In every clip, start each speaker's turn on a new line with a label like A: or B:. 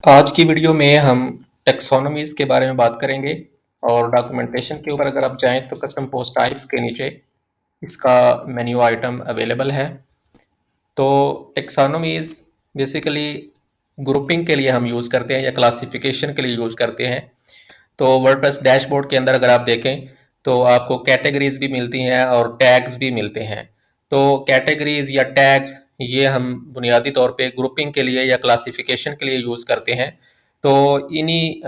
A: आज की वीडियो में हम टेक्सोनोमीज़ के बारे में बात करेंगे और डॉक्यूमेंटेशन के ऊपर अगर आप जाएं तो कस्टम पोस्ट टाइप्स के नीचे इसका मेन्यू आइटम अवेलेबल है। तो टेक्सोनोमीज़ बेसिकली ग्रुपिंग के लिए हम यूज़ करते हैं या क्लासिफिकेशन के लिए यूज़ करते हैं। तो वर्डप्रेस डैशबोर्ड के अंदर अगर आप देखें तो आपको कैटेगरीज भी मिलती हैं और टैग्स भी मिलते हैं। तो कैटेगरीज या टैग्स ये हम बुनियादी तौर पे ग्रुपिंग के लिए या क्लासिफिकेशन के लिए यूज़ करते हैं। तो इन्हीं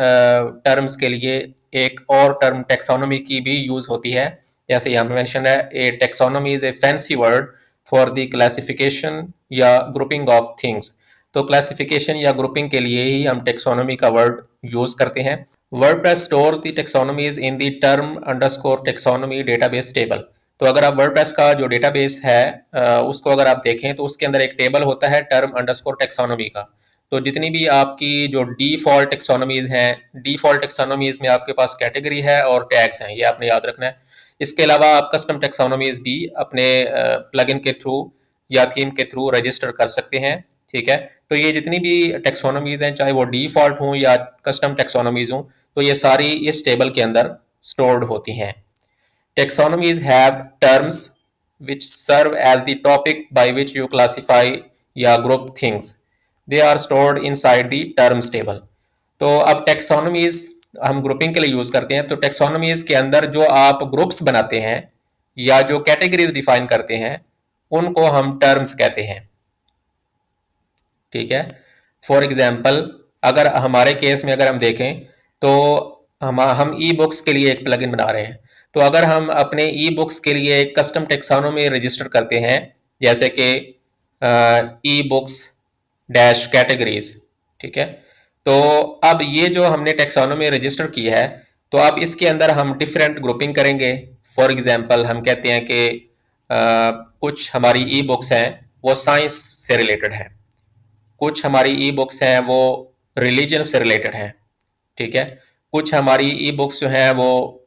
A: टर्म्स के लिए एक और टर्म टेक्सोनोमी की भी यूज़ होती है। जैसे यहाँ पे मेंशन है, a taxonomy is a fancy word for the classification या ग्रुपिंग ऑफ थिंग्स। तो क्लासिफिकेशन या ग्रुपिंग के लिए ही हम टेक्सोनोमी का वर्ड यूज़ करते हैं। WordPress stores the taxonomies in the term underscore taxonomy database table. तो अगर आप वर्डप्रेस का जो डेटाबेस है उसको अगर आप देखें तो उसके अंदर एक टेबल होता है टर्म अंडरस्कोर टेक्सोनोमी का। तो जितनी भी आपकी जो डिफ़ॉल्ट टेक्सोनोमीज हैं, डिफ़ॉल्ट टेक्सोनोमीज में आपके पास कैटेगरी है और टैग्स हैं, ये आपने याद रखना है। इसके अलावा आप कस्टम टेक्सोनोमीज भी अपने प्लगइन के थ्रू या थीम के थ्रू रजिस्टर कर सकते हैं। ठीक है, तो ये जितनी भी टेक्सोनोमीज हैं, चाहे वो डिफ़ॉल्ट हों या कस्टम टेक्सोनोमीज हों, तो ये सारी इस टेबल के अंदर स्टोर्ड होती हैं। Taxonomies have terms which serve as the topic by which you classify या group things. They are stored inside the terms table. तो अब taxonomies हम ग्रुपिंग के लिए यूज करते हैं। तो taxonomies के अंदर जो आप ग्रुप्स बनाते हैं या जो कैटेगरीज डिफाइन करते हैं उनको हम टर्म्स कहते हैं। ठीक है, फॉर एग्जाम्पल अगर हमारे केस में अगर हम देखें तो हम ई बुक्स के लिए एक प्लगइन बना रहे हैं। तो अगर हम अपने ई बुक्स के लिए एक कस्टम टेक्सोनोमी रजिस्टर करते हैं, जैसे कि ई बुक्स डैश कैटेगरीज, ठीक है, तो अब ये जो हमने टेक्सोनोमी रजिस्टर की है, तो अब इसके अंदर हम डिफरेंट ग्रुपिंग करेंगे। फॉर एग्जांपल हम कहते हैं कि कुछ हमारी ई बुक्स हैं वो साइंस से रिलेटेड है, कुछ हमारी ई बुक्स हैं वो रिलीजन से रिलेटेड हैं। ठीक है, कुछ हमारी ई बुक्स जो हैं वो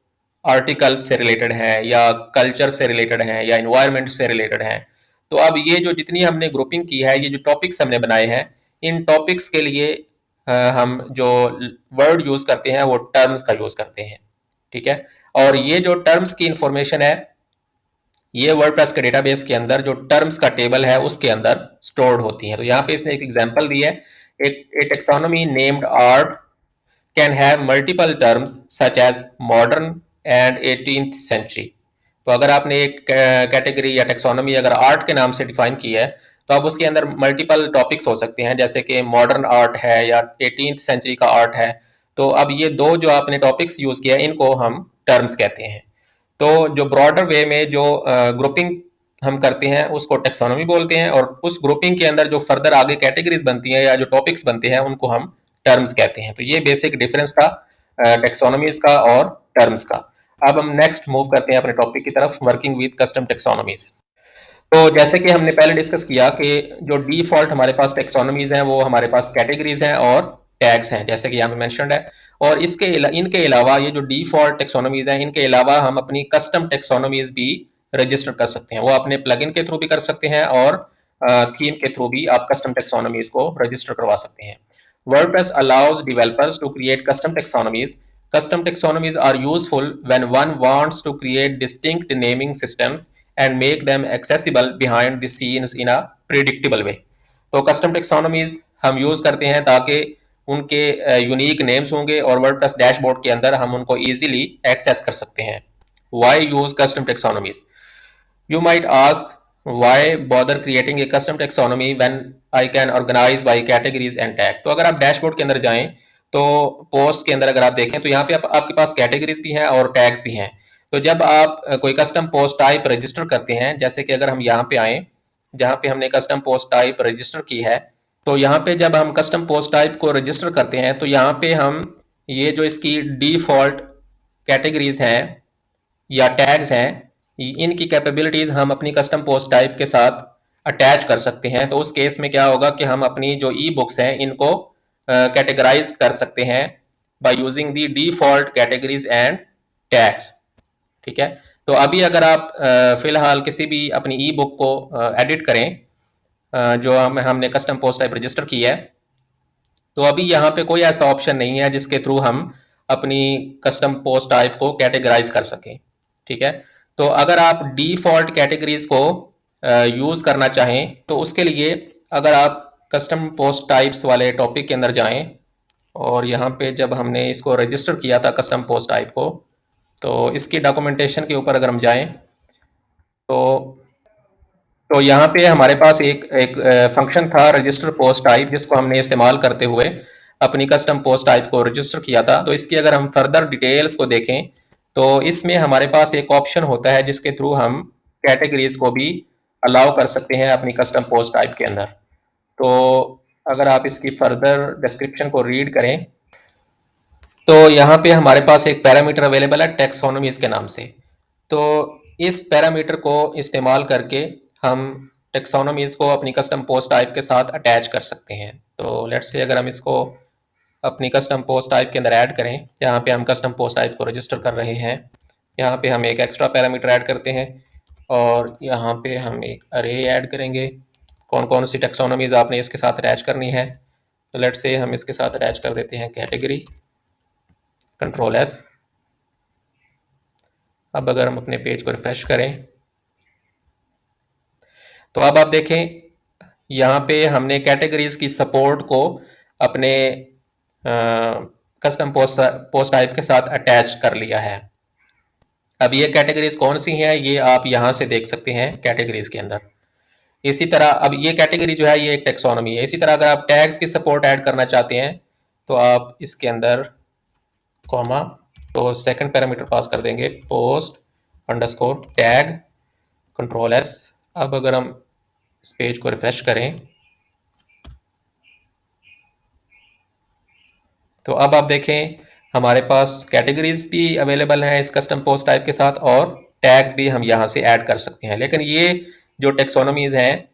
A: आर्टिकल्स से रिलेटेड हैं या कल्चर से रिलेटेड हैं या इन्वायरमेंट से रिलेटेड हैं। तो अब ये जो जितनी हमने ग्रुपिंग की है, ये जो टॉपिक्स हमने बनाए हैं, इन टॉपिक्स के लिए हम जो वर्ड यूज़ करते हैं वो टर्म्स का यूज़ करते हैं। ठीक है, और ये जो टर्म्स की इंफॉर्मेशन है ये वर्डप्रेस के डेटाबेस के अंदर जो टर्म्स का टेबल है उसके अंदर स्टोर्ड होती हैं। तो यहाँ पे इसने एक एग्जांपल दी है, एक taxonomy named art can have multiple terms such as modern and 18th century. तो अगर आपने एक कैटेगरी या टेक्सोनोमी अगर आर्ट के नाम से डिफाइन की है तो अब उसके अंदर मल्टीपल टॉपिक्स हो सकते हैं, जैसे कि मॉडर्न आर्ट है या 18th सेंचुरी का आर्ट है। तो अब ये दो जो आपने टॉपिक्स यूज किया इनको हम टर्म्स कहते हैं। तो जो ब्रॉडर वे में जो ग्रुपिंग हम करते हैं उसको टेक्सोनोमी बोलते हैं, और उस ग्रुपिंग के अंदर जो फर्दर आगे कैटेगरीज बनती हैं या जो टॉपिक्स बनते हैं उनको हम टर्म्स कहते हैं। तो ये बेसिक डिफरेंस था टेक्सोनोमीज का और टर्म्स का। अब हम नेक्स्ट मूव करते हैं अपने टॉपिक की तरफ, वर्किंग विद कस्टम टेक्सोनोमीज। तो जैसे कि हमने पहले डिस्कस किया कि जो डिफॉल्ट हमारे पास टेक्सोनोमीज हैं वो हमारे पास कैटेगरीज हैं और टैग्स हैं, जैसे कि यहाँ पे मेंशन्ड है। और इनके अलावा ये जो डिफॉल्ट टेक्सोनोमीज हैं इनके अलावा हम अपनी कस्टम टेक्सोनोमीज भी रजिस्टर कर सकते हैं। वो अपने प्लगइन के थ्रू भी कर सकते हैं और थीम के थ्रू भी आप कस्टम टेक्सोनोमीज को रजिस्टर करवा सकते हैं। WordPress allows developers to create custom taxonomies. Custom taxonomies are useful when one wants to create distinct naming systems and make them accessible behind the scenes in a predictable way. तो custom टेक्सोनोमीज हम use करते हैं ताकि उनके unique names होंगे और WordPress dashboard के अंदर हम उनको इजीली एक्सेस कर सकते हैं। Why use custom taxonomies? You might ask, why bother creating a custom taxonomy when I can organize by categories and tags? तो अगर आप डैशबोर्ड के अंदर जाएं तो पोस्ट के अंदर अगर आप देखें तो यहाँ पे आपके पास कैटेगरीज भी हैं और टैग्स भी हैं। तो जब आप कोई कस्टम पोस्ट टाइप रजिस्टर करते हैं, जैसे कि अगर हम यहाँ पे आए जहाँ पे हमने कस्टम पोस्ट टाइप रजिस्टर की है, तो यहाँ पे जब हम कस्टम पोस्ट टाइप को रजिस्टर करते हैं तो यहाँ पे हम ये जो इसकी डिफॉल्ट कैटेगरीज हैं या टैग्स हैं इनकी कैपेबिलिटीज हम अपनी कस्टम पोस्ट टाइप के साथ अटैच कर सकते हैं। तो उस केस में क्या होगा कि हम अपनी जो ई बुक्स हैं इनको कैटेगराइज कर सकते हैं by using the default categories and tags. ठीक है, तो अभी अगर आप फिलहाल किसी भी अपनी ई बुक को एडिट करें जो हमने कस्टम पोस्ट टाइप रजिस्टर की है, तो अभी यहाँ पे कोई ऐसा ऑप्शन नहीं है जिसके थ्रू हम अपनी कस्टम पोस्ट टाइप को कैटेगराइज कर सकें। ठीक है, तो अगर आप डिफ़ॉल्ट कैटेगरीज को यूज़ करना चाहें तो उसके लिए अगर आप कस्टम पोस्ट टाइप्स वाले टॉपिक के अंदर जाएं और यहाँ पे जब हमने इसको रजिस्टर किया था कस्टम पोस्ट टाइप को, तो इसकी डॉक्यूमेंटेशन के ऊपर अगर हम जाएं तो यहाँ पे हमारे पास एक एक फंक्शन था रजिस्टर पोस्ट टाइप, जिसको हमने इस्तेमाल करते हुए अपनी कस्टम पोस्ट टाइप को रजिस्टर किया था। तो इसकी अगर हम फर्दर डिटेल्स को देखें तो इसमें हमारे पास एक ऑप्शन होता है जिसके थ्रू हम कैटेगरीज को भी अलाउ कर सकते हैं अपनी कस्टम पोस्ट टाइप के अंदर। तो अगर आप इसकी फर्दर डिस्क्रिप्शन को रीड करें तो यहाँ पे हमारे पास एक पैरामीटर अवेलेबल है टेक्सोनोमीज के नाम से। तो इस पैरामीटर को इस्तेमाल करके हम टेक्सोनोमीज को अपनी कस्टम पोस्ट टाइप के साथ अटैच कर सकते हैं। तो लेट्स से अगर हम इसको अपनी कस्टम पोस्ट टाइप के अंदर ऐड करें, यहाँ पे हम कस्टम पोस्ट टाइप को रजिस्टर कर रहे हैं, यहाँ पे हम एक एक्स्ट्रा पैरामीटर ऐड करते हैं और यहाँ पे हम एक अरे ऐड करेंगे। कौन कौन सी टेक्सोनोमीज आपने इसके साथ अटैच करनी है, तो लेट्स से हम इसके साथ अटैच कर देते हैं कैटेगरी, कंट्रोल एस। अब अगर हम अपने पेज को रिफ्रेश करें तो अब आप देखें यहाँ पे हमने कैटेगरीज की सपोर्ट को अपने कस्टम पोस्ट टाइप के साथ अटैच कर लिया है। अब ये कैटेगरीज कौन सी हैं ये आप यहाँ से देख सकते हैं कैटेगरीज के अंदर। इसी तरह अब ये कैटेगरी जो है ये एक टेक्सोनोमी है। इसी तरह अगर आप टैग्स की सपोर्ट ऐड करना चाहते हैं तो आप इसके अंदर कॉमा, तो सेकंड पैरामीटर पास कर देंगे post underscore tag, control S. अब अगर हम इस पेज को रिफ्रेश करें तो अब आप देखें हमारे पास कैटेगरीज भी अवेलेबल हैं इस कस्टम पोस्ट टाइप के साथ और टैग्स भी हम यहाँ से ऐड कर सकते हैं। लेकिन ये जो टेक्सोनोमीज हैं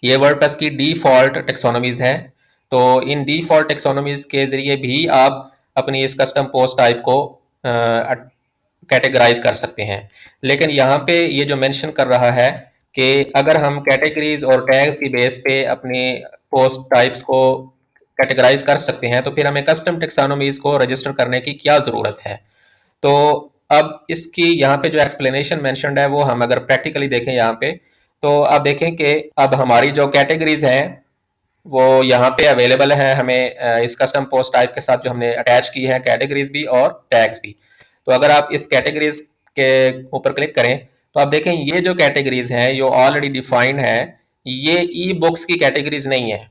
A: ये वर्डप्रेस की डिफ़ॉल्ट टेक्सोनोमीज हैं। तो इन डिफ़ॉल्ट टेक्सोनोमीज के ज़रिए भी आप अपनी इस कस्टम पोस्ट टाइप को कैटेगराइज कर सकते हैं। लेकिन यहाँ पे ये जो मेंशन कर रहा है कि अगर हम कैटेगरीज और टैग्स की बेस पे अपनी पोस्ट टाइप्स को कैटेगराइज कर सकते हैं तो फिर हमें कस्टम टेक्सोनोमीज को रजिस्टर करने की क्या ज़रूरत है। तो अब इसकी यहाँ पे जो एक्सप्लेनेशन मेंशन्ड है वो हम अगर प्रैक्टिकली देखें यहाँ पे तो आप देखें कि अब हमारी जो कैटेगरीज हैं वो यहाँ पे अवेलेबल है हमें इस कस्टम पोस्ट टाइप के साथ जो हमने अटैच की है कैटेगरीज भी और टैग्स भी। तो अगर आप इस कैटेगरीज के ऊपर क्लिक करें तो आप देखें ये जो कैटेगरीज हैं ये ऑलरेडी डिफाइंड है, ये ई बुक्स की कैटेगरीज नहीं है।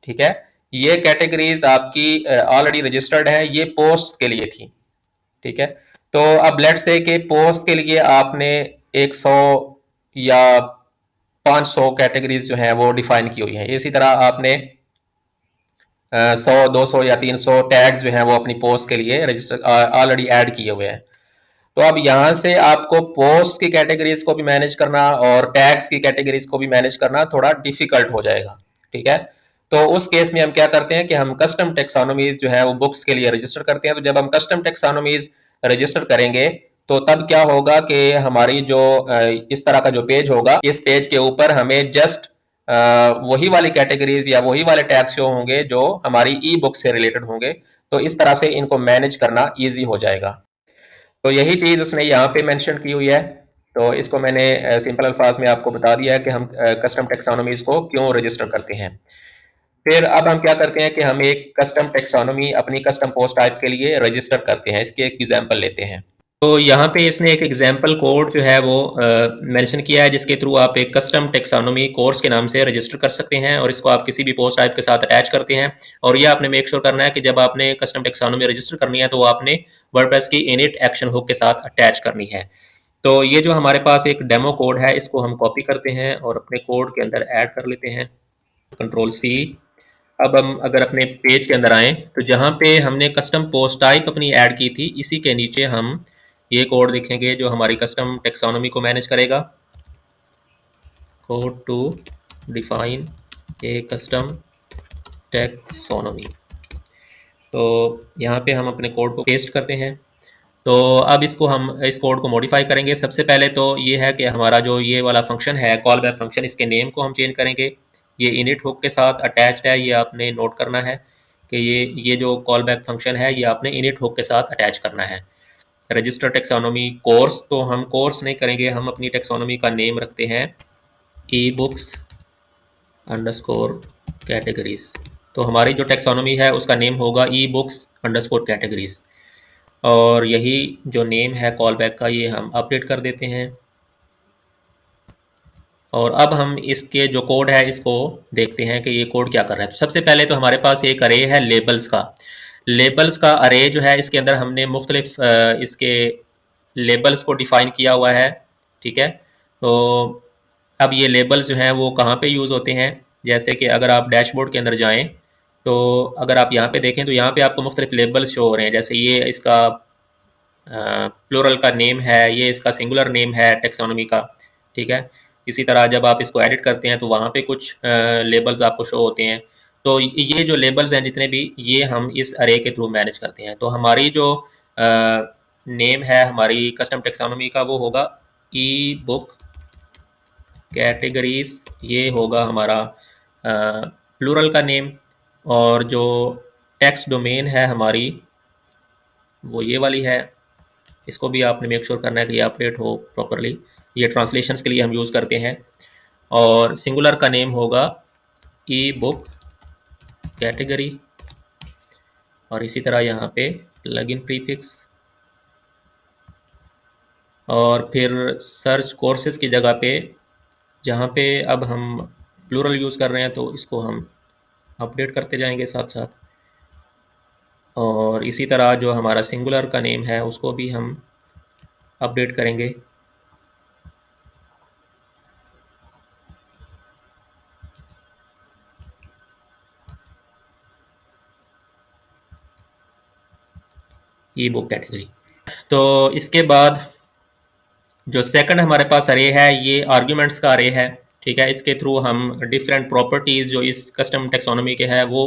A: ठीक है, ये कैटेगरीज आपकी ऑलरेडी रजिस्टर्ड है, ये पोस्ट के लिए थी। ठीक है, तो अब लेट्स से कि पोस्ट के लिए आपने 100 या 500 कैटेगरीज जो हैं वो डिफाइन की हुई हैं। इसी तरह आपने 100 200 या 300 टैग्स जो हैं वो अपनी पोस्ट के लिए रजिस्टर ऑलरेडी ऐड किए हुए हैं। तो अब यहाँ से आपको पोस्ट की कैटेगरीज को भी मैनेज करना और टैग्स की कैटेगरीज को भी मैनेज करना थोड़ा डिफिकल्ट हो जाएगा। ठीक है, तो उस केस में हम क्या करते हैं कि हम कस्टम टेक्सोनोमीज जो है वो बुक्स के लिए रजिस्टर करते हैं। तो जब हम कस्टम टेक्सोनोमीज रजिस्टर करेंगे तो तब क्या होगा कि हमारी जो इस तरह का जो पेज होगा, इस पेज के ऊपर हमें जस्ट वही वाली कैटेगरीज या वही वाले टैग्स शो होंगे जो हमारी ई बुक से रिलेटेड होंगे। तो इस तरह से इनको मैनेज करना ईजी हो जाएगा। तो यही चीज़ उसने यहाँ पे मेंशन की हुई है। तो इसको मैंने सिंपल अल्फाज में आपको बता दिया है कि हम कस्टम टेक्सोनोमीज को क्यों रजिस्टर करते हैं। फिर अब हम क्या करते हैं कि हम एक कस्टम टेक्सोनोमी अपनी कस्टम पोस्ट टाइप के लिए रजिस्टर करते हैं। इसकी एक एग्जांपल लेते हैं। तो यहाँ पे इसने एक एग्जांपल कोड जो है वो मेंशन किया है जिसके थ्रू आप एक कस्टम टेक्सोनोमी कोर्स के नाम से रजिस्टर कर सकते हैं और इसको आप किसी भी पोस्ट टाइप के साथ अटैच करते हैं। और ये आपने मेक श्योर करना है कि जब आपने कस्टम टेक्सोनोमी रजिस्टर करनी है तो आपने वर्डप्रेस की इनिट एक्शन हुक के साथ अटैच करनी है। तो ये जो हमारे पास एक डेमो कोड है इसको हम कॉपी करते हैं और अपने कोड के अंदर ऐड कर लेते हैं, कंट्रोल सी। अब हम अगर अपने पेज के अंदर आए तो जहाँ पे हमने कस्टम पोस्ट टाइप अपनी ऐड की थी इसी के नीचे हम ये कोड देखेंगे जो हमारी कस्टम टेक्सोनोमी को मैनेज करेगा। Code to define a custom taxonomy. तो यहाँ पे हम अपने कोड को पेस्ट करते हैं। तो अब इस कोड को मॉडिफाई करेंगे। सबसे पहले तो ये है कि हमारा जो ये वाला फंक्शन है कॉल बैक फंक्शन, इसके नेम को हम चेंज करेंगे। ये इनिट हुक के साथ अटैच्ड है, ये आपने नोट करना है। कि ये जो कॉल बैक फंक्शन है ये आपने इनिट हुक के साथ अटैच करना है। रजिस्टर टेक्सोनॉमी कोर्स, तो हम कोर्स नहीं करेंगे, हम अपनी टेक्सोनॉमी का नेम रखते हैं ई बुक्स अंडरस्कोर कैटेगरीज। तो हमारी जो टेक्सोनॉमी है उसका नेम होगा ई बुक्स अंडरस्कोर कैटेगरीज, और यही जो नेम है कॉल बैक का ये हम अपडेट कर देते हैं। और अब हम इसके जो कोड है इसको देखते हैं कि ये कोड क्या कर रहा है। तो सबसे पहले तो हमारे पास एक अरे है लेबल्स का। लेबल्स का अरे जो है इसके अंदर हमने मुख्तलिफ इसके लेबल्स को डिफ़ाइन किया हुआ है, ठीक है। तो अब ये लेबल्स जो हैं वो कहाँ पे यूज़ होते हैं, जैसे कि अगर आप डैशबोर्ड के अंदर जाएं तो अगर आप यहाँ पे देखें तो यहाँ पे आपको मुख्तलिफ लेबल्स शो हो रहे हैं। जैसे ये इसका प्लूरल का नेम है, ये इसका सिंगुलर नेम है टेक्सोनॉमी का, ठीक है। इसी तरह जब आप इसको एडिट करते हैं तो वहाँ पे कुछ लेबल्स आपको शो होते हैं। तो ये जो लेबल्स हैं जितने भी, ये हम इस अरे के थ्रू मैनेज करते हैं। तो हमारी जो नेम है हमारी कस्टम टेक्सोनॉमी का वो होगा ई बुक कैटेगरीज, ये होगा हमारा प्लूरल का नेम। और जो टेक्स्ट डोमेन है हमारी वो ये वाली है, इसको भी आपने मेक श्योर करना है कि ये अपडेट हो प्रॉपरली। ये ट्रांसलेशंस के लिए हम यूज़ करते हैं। और सिंगुलर का नेम होगा ई बुक कैटेगरी, और इसी तरह यहाँ पे प्लगइन प्रीफिक्स, और फिर सर्च कोर्सेज की जगह पे जहाँ पे अब हम प्लूरल यूज़ कर रहे हैं तो इसको हम अपडेट करते जाएंगे साथ साथ। और इसी तरह जो हमारा सिंगुलर का नेम है उसको भी हम अपडेट करेंगे। ई बुक कैटेगरी। तो इसके बाद जो सेकंड हमारे पास अरे है ये आर्ग्यूमेंट्स का अरे है, ठीक है। इसके थ्रू हम डिफरेंट प्रॉपर्टीज़ जो इस कस्टम टेक्सोनॉमी के है वो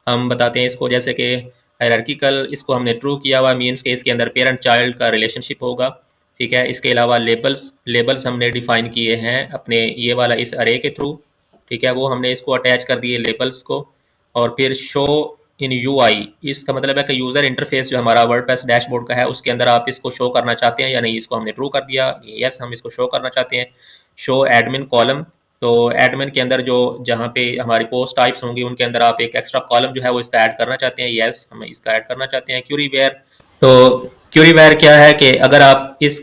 A: हम बताते हैं इसको। जैसे कि हायरार्किकल, इसको हमने ट्रू किया हुआ, मीन्स के इसके अंदर पेरेंट चाइल्ड का रिलेशनशिप होगा, ठीक है। इसके अलावा लेबल्स हमने डिफ़ाइन किए हैं अपने ये वाला इस अरे के थ्रू, ठीक है। वो हमने इसको अटैच कर दिए लेबल्स को। और फिर शो इन यूआई, इसका मतलब है कि यूज़र इंटरफेस जो हमारा वर्डप्रेस डैशबोर्ड का है उसके अंदर आप इसको शो करना चाहते हैं या नहीं, इसको हमने ट्रू कर दिया। यस, हम इसको शो करना चाहते हैं। शो एडमिन कॉलम, तो एडमिन के अंदर जो जहाँ पे हमारी पोस्ट टाइप्स होंगी उनके अंदर आप एक एक्स्ट्रा कॉलम जो है वो इसका ऐड करना चाहते हैं। यस, हम इसका ऐड करना चाहते हैं। क्यूरी वेयर, तो क्यूरी वेयर क्या है कि अगर आप इस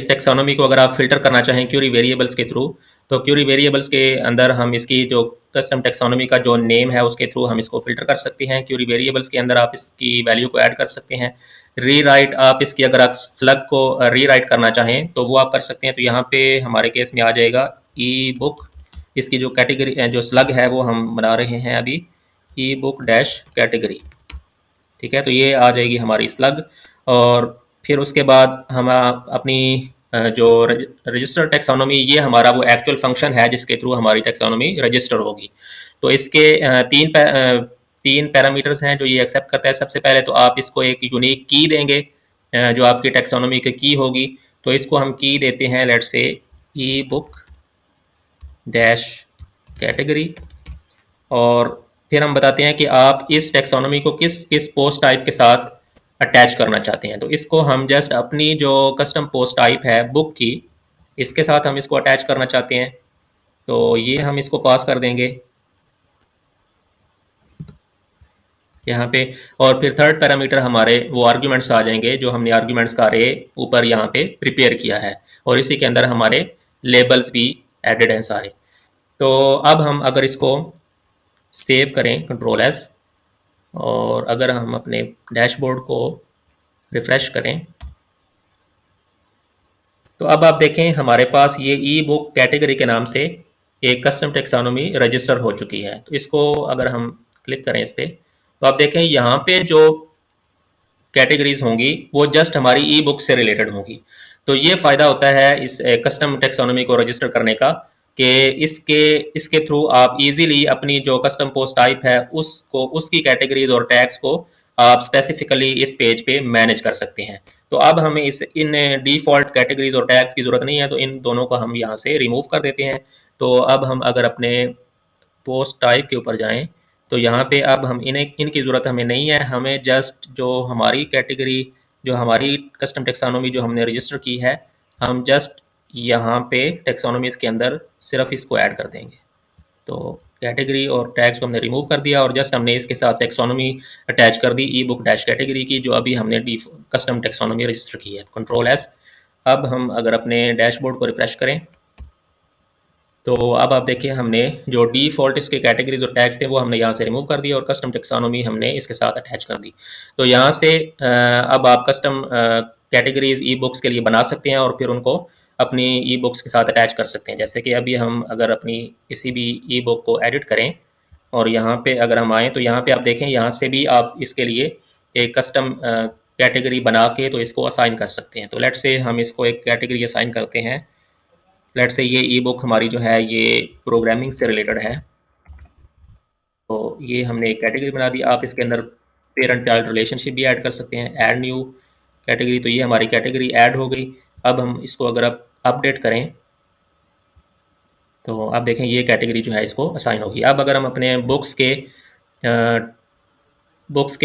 A: टेक्सोनॉमी को अगर आप फिल्टर करना चाहें क्यूरी वेरिएबल्स के थ्रू, तो क्यूरी वेरिएबल्स के अंदर हम इसकी जो कस्टम टेक्सोनॉमी का जो नेम है उसके थ्रू हम इसको फिल्टर कर सकते हैं। क्यूरी वेरिएबल्स के अंदर आप इसकी वैल्यू को ऐड कर सकते हैं। री राइट, आप इसकी अगर आप स्लग को री राइट करना चाहें तो वो आप कर सकते हैं। तो यहाँ पे हमारे केस में आ जाएगा ई बुक, इसकी जो कैटेगरी जो स्लग है वो हम बना रहे हैं अभी, ई बुक डैश कैटेगरी, ठीक है। तो ये आ जाएगी हमारी स्लग। और फिर उसके बाद हम अपनी जो रजिस्टर टेक्सोनॉमी, ये हमारा वो एक्चुअल फंक्शन है जिसके थ्रू हमारी टेक्सोनॉमी रजिस्टर होगी। तो इसके तीन पैरामीटर्स हैं जो ये एक्सेप्ट करता है। सबसे पहले तो आप इसको एक यूनिक की देंगे जो आपकी टेक्सोनॉमी की होगी। तो इसको हम की देते हैं let's say E book dash category, और फिर हम बताते हैं कि आप इस टेक्सोनॉमी को किस किस पोस्ट टाइप के साथ अटैच करना चाहते हैं। तो इसको हम जस्ट अपनी जो कस्टम पोस्ट टाइप है बुक की, इसके साथ हम इसको अटैच करना चाहते हैं। तो ये हम इसको पास कर देंगे यहाँ पे। और फिर थर्ड पैरामीटर हमारे वो आर्ग्यूमेंट्स आ जाएंगे जो हमने आर्ग्यूमेंट्स का अरे ऊपर यहाँ पे प्रिपेयर किया है, और इसी के अंदर हमारे लेबल्स भी एडेड हैं सारे। तो अब हम अगर इसको सेव करें कंट्रोल एस, और अगर हम अपने डैशबोर्ड को रिफ्रेश करें तो अब आप देखें हमारे पास ये ई बुक कैटेगरी के नाम से एक कस्टम टेक्सोनॉमी रजिस्टर हो चुकी है। तो इसको अगर हम क्लिक करें इस पर तो आप देखें यहाँ पे जो कैटेगरीज होंगी वो जस्ट हमारी ई बुक से रिलेटेड होंगी। तो ये फ़ायदा होता है इस कस्टम टेक्सोनॉमी को रजिस्टर करने का कि इसके थ्रू आप इजीली अपनी जो कस्टम पोस्ट टाइप है उसको, उसकी कैटेगरीज और टैग्स को आप स्पेसिफिकली इस पेज पे मैनेज कर सकते हैं। तो अब हमें इन डिफ़ॉल्ट कैटेगरीज और टैग्स की ज़रूरत नहीं है, तो इन दोनों को हम यहाँ से रिमूव कर देते हैं। तो अब हम अगर अपने पोस्ट टाइप के ऊपर जाएं तो यहाँ पे अब हम इनकी ज़रूरत हमें नहीं है, हमें जस्ट जो हमारी कैटेगरी, जो हमारी कस्टम टेक्सोनॉमी जो हमने रजिस्टर की है, हम जस्ट यहाँ पे टेक्सोनॉमीज़ के अंदर सिर्फ इसको ऐड कर देंगे। तो कैटेगरी और टैग्स को हमने रिमूव कर दिया और जस्ट हमने इसके साथ टेक्सोनॉमी अटैच कर दी ई बुक डैश कैटेगरी की, जो अभी हमने कस्टम टेक्सोनॉमी रजिस्टर की है, कंट्रोल एस। अब हम अगर अपने डैशबोर्ड को रिफ्रेश करें तो अब आप देखिए हमने जो डिफ़ॉल्ट इसके कैटेगरीज और टैग्स थे वो हमने यहाँ से रिमूव कर दिया और कस्टम टेक्सोनॉमी हमने इसके साथ अटैच कर दी। तो यहाँ से अब आप कस्टम कैटेगरीज ई बुक्स के लिए बना सकते हैं और फिर उनको अपनी ई बुक्स के साथ अटैच कर सकते हैं। जैसे कि अभी हम अगर अपनी किसी भी ई बुक को एडिट करें और यहाँ पे अगर हम आएँ तो यहाँ पे आप देखें, यहाँ से भी आप इसके लिए एक कस्टम कैटेगरी बना के तो इसको असाइन कर सकते हैं। तो लेट से हम इसको एक कैटेगरी असाइन करते हैं। लेट से ये ई बुक हमारी जो है ये प्रोग्रामिंग से रिलेटेड है, तो ये हमने एक कैटेगरी बना दी। आप इसके अंदर पेरेंट चाइल्ड रिलेशनशिप भी ऐड कर सकते हैं, ऐड न्यू कैटेगरी। तो ये हमारी कैटेगरी ऐड हो गई। अब हम इसको अगर आप अपडेट करें तो आप देखें ये कैटेगरी जो है इसको असाइन होगी। अब अगर हम अपने बुक्स के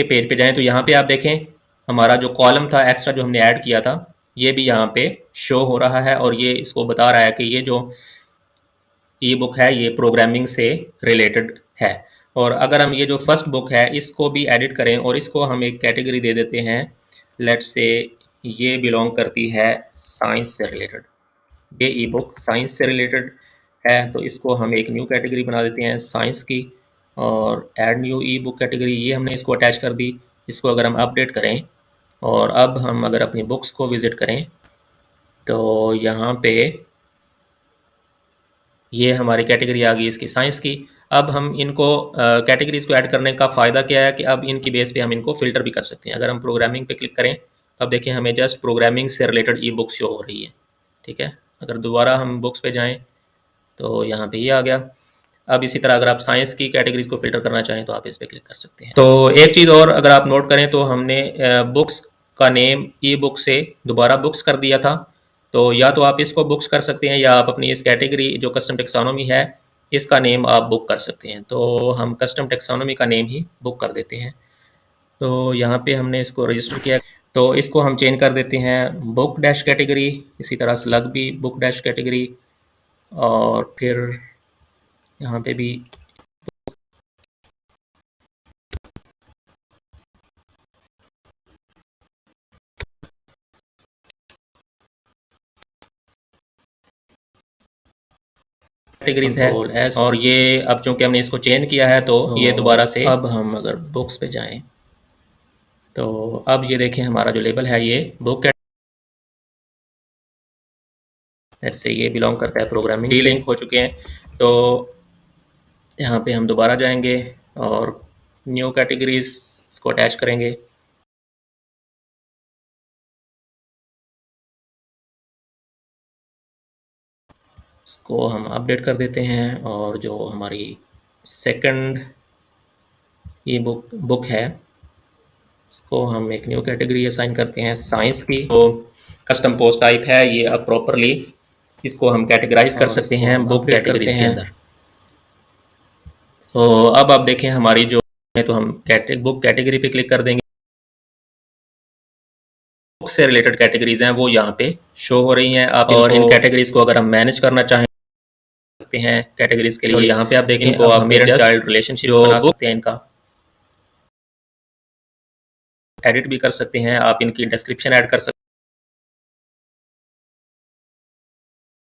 A: पेज पे जाएं तो यहाँ पे आप देखें हमारा जो कॉलम था एक्स्ट्रा जो हमने ऐड किया था ये भी यहाँ पे शो हो रहा है और ये इसको बता रहा है कि ये जो ई बुक है ये प्रोग्रामिंग से रिलेटेड है। और अगर हम ये जो फर्स्ट बुक है इसको भी एडिट करें और इसको हम एक कैटेगरी दे देते हैं, लेट्स से ये बिलोंग करती है साइंस से रिलेटेड, ये ई बुक साइंस से रिलेटेड है, तो इसको हम एक न्यू कैटेगरी बना देते हैं साइंस की और ऐड न्यू ई बुक कैटेगरी, ये हमने इसको अटैच कर दी। इसको अगर हम अपडेट करें और अब हम अगर अपनी बुक्स को विज़िट करें तो यहाँ पे ये हमारी कैटेगरी आ गई इसकी साइंस की। अब हम इनको कैटेगरीज को ऐड करने का फ़ायदा क्या है कि अब इनकी बेस पे हम इनको फ़िल्टर भी कर सकते हैं। अगर हम प्रोग्रामिंग पे क्लिक करें अब देखिए हमें जस्ट प्रोग्रामिंग से रिलेटेड ई बुक्स शो हो रही है, ठीक है। अगर दोबारा हम बुक्स पे जाएं तो यहाँ पे ये आ गया। अब इसी तरह अगर आप साइंस की कैटेगरीज को फिल्टर करना चाहें तो आप इस पर क्लिक कर सकते हैं। तो एक चीज़ और अगर आप नोट करें तो हमने बुक्स का नेम ई बुक से दोबारा बुक्स कर दिया था, तो या तो आप इसको बुक्स कर सकते हैं या आप अपनी इस कैटेगरी जो कस्टम टेक्सोनॉमी है इसका नेम आप बुक कर सकते हैं। तो हम कस्टम टेक्सोनॉमी का नेम ही बुक कर देते हैं। तो यहाँ पे हमने इसको रजिस्टर किया तो इसको हम चेंज कर देते हैं बुक डैश कैटेगरी, इसी तरह स्लग भी बुक डैश कैटेगरी और फिर यहाँ पे भी कैटेगरीज है। और ये अब चूंकि हमने इसको चेंज किया है तो ये दोबारा से अब हम अगर बुक्स पे जाएं तो अब ये देखें हमारा जो लेबल है ये बुक से ये बिलोंग करता है प्रोग्रामिंग, लिंक हो चुके हैं। तो यहाँ पे हम दोबारा जाएंगे और न्यू कैटेगरीज को अटैच करेंगे। इसको हम अपडेट कर देते हैं और जो हमारी सेकंड ये बुक है इसको हम एक न्यू कैटेगरी असाइन करते हैं साइंस की। तो कस्टम पोस्ट टाइप है ये, अब प्रॉपरली इसको हम कैटेगराइज कर सकते हैं बुक कैटेगरीज के अंदर। तो अब आप देखें हमारी जो है तो हम बुक कैटेगरी पे क्लिक कर देंगे, बुक से रिलेटेड कैटेगरीज हैं वो यहाँ पे शो हो रही हैं। आप और इन कैटेगरीज को अगर हम मैनेज करना चाहें सकते हैं कैटेगरीज के लिए, यहाँ पे आप देखें इनको आप पेरेंट चाइल्ड रिलेशनशिप बना सकते हैं, इनका एडिट भी कर सकते हैं, आप इनकी डिस्क्रिप्शन ऐड कर सकते हैं।